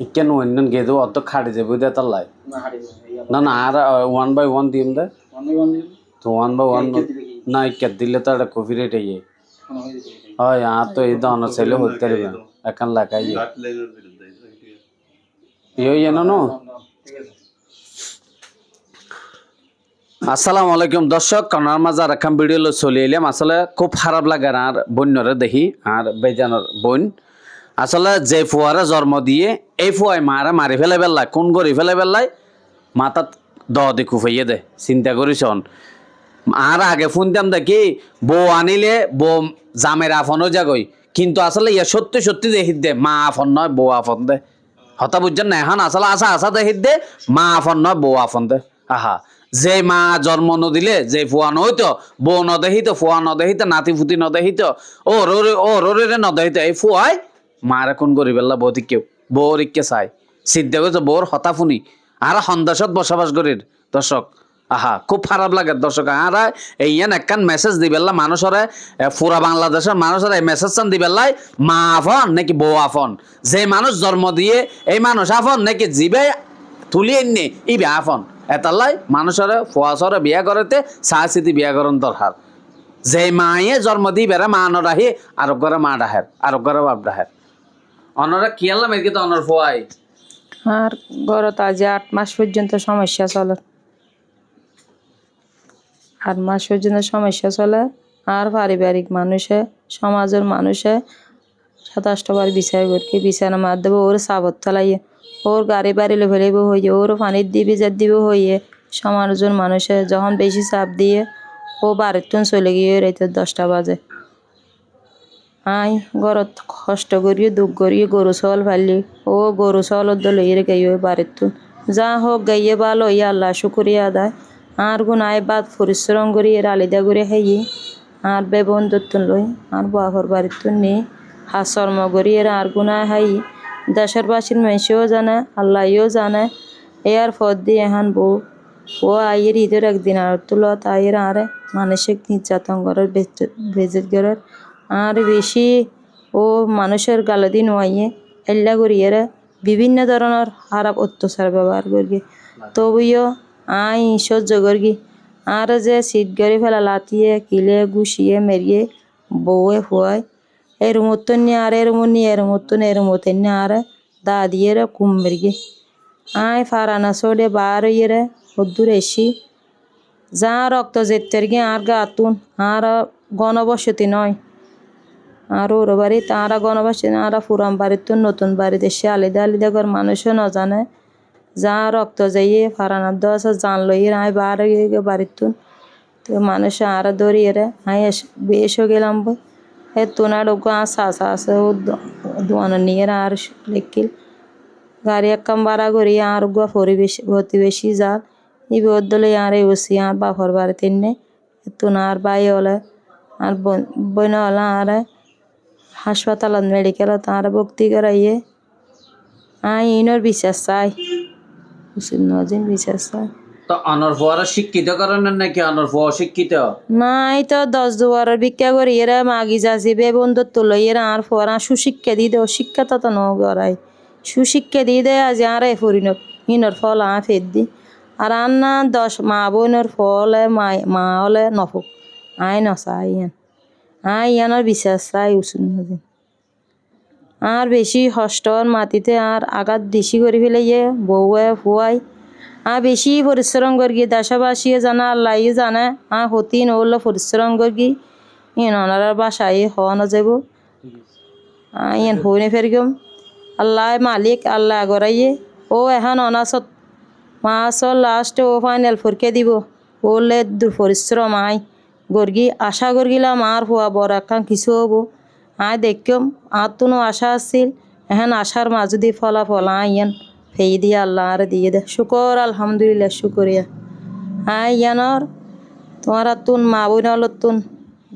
EKEN ওইন গেদো অত খাড়ি যাবে দে তার লাই না না আর 1 বাই 1 দিম দে তো 1 বাই 1 না ইকে দিলে তো একটা কপিরাইট আইয়ে হয় আর তো এই ধরনের ছেলে হইতে পারবে এখন লাগাই ইয়ে জানো আসসালামু আলাইকুম দর্শক কনার মাঝে আর একখান ভিডিও লো চলে এলাম আসলে খুব খারাপ লাগে আর বন্যরে দেখি আর বেজানোর বোন আসলে যে ফুয়ারে জন্ম দিয়ে এই ফুয়াই মারে মারি ফেলে বেল্লাই কোন করি ফেলে বেল্লাই মাথাত দেখু ফাইয়ে দে চিন্তা করিস আর আগে শুনতাম দেখি বউ আনিলে বউ জামের আফনও যাগই কিন্তু আসলে ইয়ে সত্যি সত্যি দেখি দে মা আফন নয় বউ আফন দে হতা বুঝছেন না এখন আসলে আসা আসা দেখি দে মা আফন নয় বউ আফন দে আহা যে মা জন্ম নদিলে যে ফুয়া নহইতো বউ নদেহিত ফুয়া নদেহিত নাতি ফুতি নদেহিত ও রোরে নদেহিত এই ফুয়াই মারে কোন করি পেলা বৌদি কেউ বউর ইকে চাই সিদ্ধা করছে বউর হতা ফুনি আর সন্দেশত বসবাস করির দর্শক আহা খুব খারাপ লাগে দর্শক আর এইয়ান একখান মেসেজ দিবেলা মানুষরে পুরা বাংলাদেশের মানুষের এই মেসেজ চান দিবেলাই মা আফন নাকি বউ আফন যে মানুষ জন্ম দিয়ে এই মানুষ আফন নাকি জিবে তুলি এনে ইবে আফন এতালাই মানুষের ফুয়াশরে বিয়া করতে সাহসিতি বিয়া করন দরকার যে মায়ে জন্ম দিয়ে বেড়ে মা নরাহি আর ঘরে মা ডাহের আর ঘরে বাপ ডাহের অনরা কি আল্লাহ মেরকে তো অনর ফুয়াই আর গড়ত আজ 8 মাস পর্যন্ত সমস্যা চলে 8 মাস পর্যন্ত সমস্যা চলে আর পারিবারিক মানুষে সমাজের মানুষে 27 বার বিচার করকে বিচারের মাধ্যমে ওর সাবত চালাইয়ে ওর গাড়ি বাড়িলে ফেলেব হইয়ে ওর পানির দিবি যার দিব হইয়ে সমাজের মানুষে যখন বেশি চাপ দিয়ে ও বাড়ির চলে গিয়ে রাইতে 10টা বাজে আই ঘরত কষ্ট করিয়ে দুঃখ করিয়ে গরু ছাগল ফালি ও গরু ছাগলের দল লইয়ে গাইয়ে বাড়ির যা হোক গাইয়ে ভালো ইয়া আল্লাহ শুকরিয়া আদায় আর গুণ আয় বাদ পরিশ্রম করি আলিদা করে খাইয়ে আর বেবন্ধুত্ব লই আর বাপর বাড়ির নিয়ে হাসর্ম করি আর গুণা খাই দেশের বাসীর মেসেও জানে আল্লাহও জানে এর পর দিয়ে এখন বউ ও আইয়ের ঈদের একদিন আর তুলত আইয়ের আরে মানসিক নির্যাতন করার বেজের করার আর বেশি ও মানুষের গালাদি নোয়াইয়ে এল্লা করিয়ে বিভিন্ন ধরনের খারাপ অত্যাচার ব্যবহার করি তবুও আই সহ্য করি আর যে শীত গড়ি ফেলা লাতিয়ে কিলে গুছিয়ে মেরিয়ে বউয়ে ফুয়ায় এর মতন নিয়ে আর এর মতন এর মতন নিয়ে আর দা দিয়ে কুম মেরিয়ে আই ফারানা সোডে বার ইয়ে হদ্দুর এসি যা রক্ত যেতের গিয়ে আর গাতুন আর গণবসতি নয় আর ওর বাড়ি তারা গণবসতি আর পুরান বাড়িতে নতুন বাড়ি দেশে আলাদা আলাদা করে মানুষও ন জানে যা রক্ত যাইয়ে ফারানার দশ জান লইয়ে আয় বার বাড়িতে তো মানুষ আর দৌড়িয়ে আই বেশও গেলাম বই এ তোনার ওগো আসা আসে ও দোয়ানো নিয়ে আর লেকিল গাড়ি একম বাড়া করি আর গো পরিবেশ প্রতিবেশী যার এই বদলে আর বসি আর বাপর বাড়িতে নে তোনার বাই হলে আর বোন হলে আর হাসপাতালত মেডিকেলত আর ভর্তি করাইয়ে আই ইনর বিশ্বাস চাই নজিন বিশ্বাস চাই তো অনর ফুয়ারা শিক্ষিত করেন নাকি অনর ফুয়া শিক্ষিত নাই তো 10 দুয়ারের ভিক্ষা করি এরা মাগি যাচ্ছি বে বন্ধুত্ব লই এরা আর ফুয়ারা সুশিক্ষা দিয়ে দেও শিক্ষা তো ন করাই সুশিক্ষা দিয়ে দেয় আজ আর ফুরিন ইনর ফল ফের দি আর আন্না 10 মা বোনের ফল মা হলে নফুক আই নসাই আই ইয়ানোর বিশ্বাস চাই উচুন নদিন আর বেশি হষ্টর মাটিতে আর আঘাত বেশি করে ফেলে বউয়ে ফুয়াই আর বেশি পরিশ্রম করি দেশবাসীও জানা আল্লাহও জানে আর হতি নহলে পরিশ্রম করি ওনার বাসায় হওয়া না যাব ইয়ান হইনে ফেরগম আল্লাহ মালিক আল্লাহ গড়াইয়ে ও এখন অনাসত মাসর লাস্টে ও ফাইনাল পরীক্ষা দিব ওলে পরিশ্রম আয় গর্গি আশা করগিলাম আর হওয়া বড় একখান কিছু হবো আয় দেখম আর তো আশা আসছিল এখন আশার মাঝে দিয়ে ফলাফল ইয়ান ফেই দিয়ে আল্লাহ আর দিয়ে দে শুকর আলহামদুলিল্লাহ শুকরিয়া ইয়ানোর তোমার তুন মা বোন তুন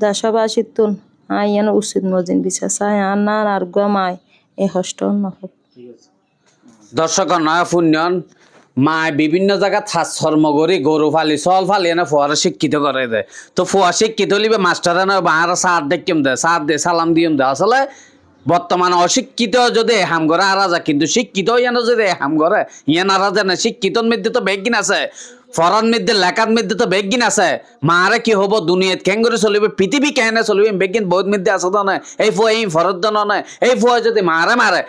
দেশবাসীর তুন ইয়ান উচিত মজিন বিশ্বাস আর না আর গমায় এই হষ্ট নফক দর্শক নয়া পুণ্যন মায় বিভিন্ন জায়গা থার্ম করি গরু ফালি চল ফালি এনে ফুয়ারা শিক্ষিত করে দেয় তো ফুয়া শিক্ষিত হলিবে মাস্টার এনে আর সার দেখিম দেয় সার দে সালাম দিম দেয় আসলে বর্তমানে অশিক্ষিত যদি হাম করে আর যা কিন্তু শিক্ষিত ইয়ানো যদি হাম করে ইয়ান আর জানে শিক্ষিতর মধ্যে তো বেগিন আছে ফরান মধ্যে লেখার মধ্যে তো বেগিন আছে মারে কি হবো দুনিয়াত কেন করে চলিবে পৃথিবী কেন চলিবে বেগিন বহুত মধ্যে আছে তো নয় এই ফুয়া এই ফরদ নয় এই ফুয়া যদি মারে মারে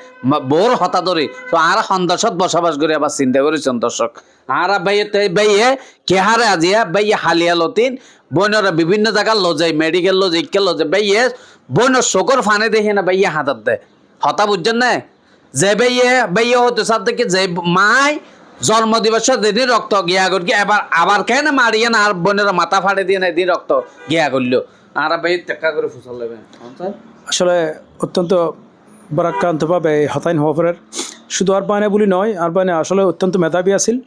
বোর হতা ধরি তো আর সন্দর্শত বসবাস করে আবার চিন্তা করেছেন দর্শক আর বাইয়ে কেহারে আজিয়া বাইয়ে হালিয়া লতিন বইনরা বিভিন্ন জায়গার লজাই মেডিকেল লজ ইকে লজে বাইয়ে বইনর চোখর ফানে দেখে না বাইয়ে হাতাত দেয় হতা বুঝছেন না যে বাইয়ে হতে সাথ থেকে যে মায় জন্ম দিবসের দিন রক্ত গিয়া করকি এবার আবার কেন মারিয়ে না আর বোনেরা মাথা ফাটে দিয়ে না দিন রক্ত গিয়া করলো আর ভাই টেক্কা করে ফুসল দেবে আসলে অত্যন্ত বরাক্রান্তভাবে হতাইন হওয়া পরে শুধু আর বানে বলি নয় আর বানে আসলে অত্যন্ত মেধাবী আছিল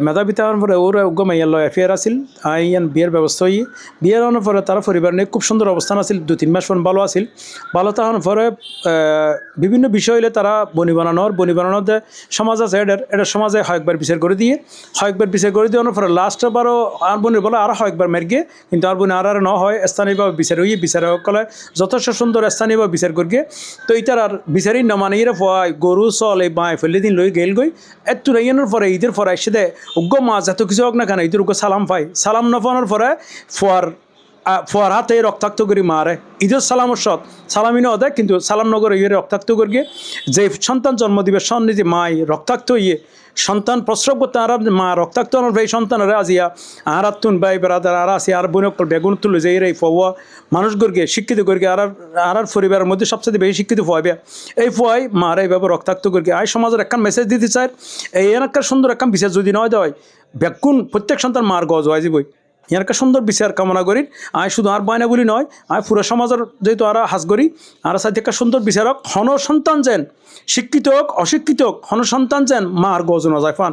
মেধাবী তার পরে ওরা উগ্র মাইয়ার লয় অ্যাফেয়ার আছিল আইয়ান বিয়ের ব্যবস্থা হই বিয়ের হওয়ার পরে তারা পরিবার নিয়ে খুব সুন্দর অবস্থান আছিল 2-3 মাস ভালো আছিল ভালো তাহার পরে বিভিন্ন বিষয় হইলে তারা বনি বানানোর যে সমাজ আছে এটার সমাজে কয়েকবার বিচার করে দিয়ে দেওয়ার পরে লাস্ট বারও আর বনির বলে আর কয়েকবার মেরগে কিন্তু আর বনি আর ন হয় স্থানীয়ভাবে বিচার হইয়ে বিচারকলে যথেষ্ট সুন্দর স্থানীয়ভাবে বিচার করিয়ে তো এটার আর বিচারই নমানে এরা ফয় গরু চল এই বাঁয় ফেলে দিন লই গেল গই এত রাইয়ানোর পরে ঈদের পরে এসে দেয় উগ্র মাছ এত কিছু হোক না কেন ঈদের উগ্র সালাম পাই সালাম না পাওয়ার পরে ফোয়ার হাতে রক্তাক্ত করি মারে ঈদের সালামর সৎ সালামি ন দেয় কিন্তু সালাম নগরে ইয়ে রক্তাক্ত করিয়ে যে সন্তান জন্ম দিবে সন্নিধি মাই রক্তাক্ত ইয়ে সন্তান প্রস্রব করতে আর মা রক্তাক্ত এই সন্তানরা আজিয়া আর তুন ভাই বেড়াদার আর আসি আর বোন বেগুন তুলে যে এই ফোয়া মানুষ গর্গে শিক্ষিত গর্গে আর পরিবারের মধ্যে সবচেয়ে বেশি শিক্ষিত ফোয়াবে এই ফোয়াই মারা এইভাবে রক্তাক্ত গর্গে আই সমাজের একখান মেসেজ দিতে চায় এই একটা সুন্দর একখান বিশেষ যদি নয় দেয় বেগুন প্রত্যেক সন্তান মার গজ হয় যাবই ইয়ার একটা সুন্দর বিচার কামনা করি আয় শুধু আর বায়না বলি নয় আয় পুরো সমাজের যেহেতু আর হাস করি আর সাথে একটা সুন্দর বিচারক হন সন্তান যেন শিক্ষিত হোক অশিক্ষিত হোক হন সন্তান যেন মার গজন যায় ফান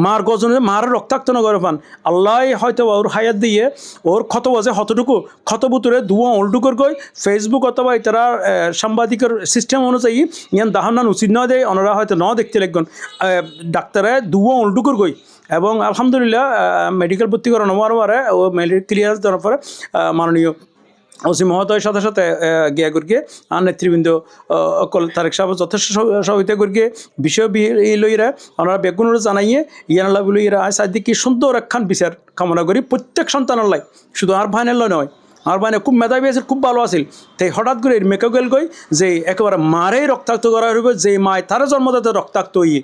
মার গজন মার রক্তাক্ত নগরে ফান আল্লাহ হয়তো ওর হায়াত দিয়ে ওর ক্ষত বাজে হতটুকু ক্ষত বুতুরে দুয়া উল্টুকর গই ফেসবুক অথবা তারা সাংবাদিকের সিস্টেম অনুযায়ী ইয়ান দাহানান উচিত নয় দেয় ওনারা হয়তো ন দেখতে লাগবেন ডাক্তারে দুয়া উল্টুকর গই এবং আলহামদুলিল্লাহ মেডিকেল ভর্তি করানো মারে ও মেডিকেল ক্লিয়ারেন্স দেওয়ার পরে মাননীয় ওসি মহোদয়ের সাথে সাথে গিয়া করিয়ে আর নেতৃবৃন্দ অকল তারেক সাহেব যথেষ্ট সহযোগিতা করিয়ে বিষয় লইরা ওনারা বেগুনরে জানাইয়ে ইয়ানাল্লাহ বলে ইরা আয় সাইদি কি সুন্দর একখান বিচার কামনা করি প্রত্যেক সন্তানের লাই শুধু আর ভাইনের লয় নয় আর ভাইনে খুব মেধাবী আছিল খুব ভালো আছিল তাই হঠাৎ করে মেকে গেল গই যে একেবারে মারেই রক্তাক্ত করা হইব যে মায় তারা জন্মদাতে রক্তাক্ত হইয়ে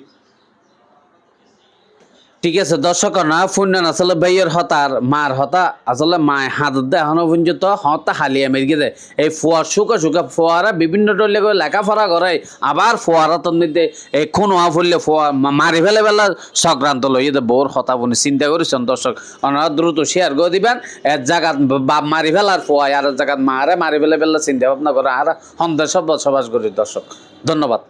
ঠিক আছে দর্শক না ফুন্নান আসলে ভাইয়ের হতার মার হতা আসলে মায় হাত দেয় এখনো পর্যন্ত হতা হালিয়া মেরগে দেয় এই ফোয়ার শুকা ফোয়ারা বিভিন্ন টলে করে লেখাপড়া করে আবার ফোয়ারা তোর মধ্যে এই খুন হওয়া ফুললে ফোয়া মারি ফেলে বেলা সংক্রান্ত লই বোর হতা বনি চিন্তা করেছেন দর্শক ওনারা দ্রুত শেয়ার করে দিবেন এক জায়গাত বাপ মারি ফেলার ফোয়া আর এক জায়গাত মারি ফেলে বেলা চিন্তা ভাবনা করে আর সন্দেশ বসবাস করি দর্শক ধন্যবাদ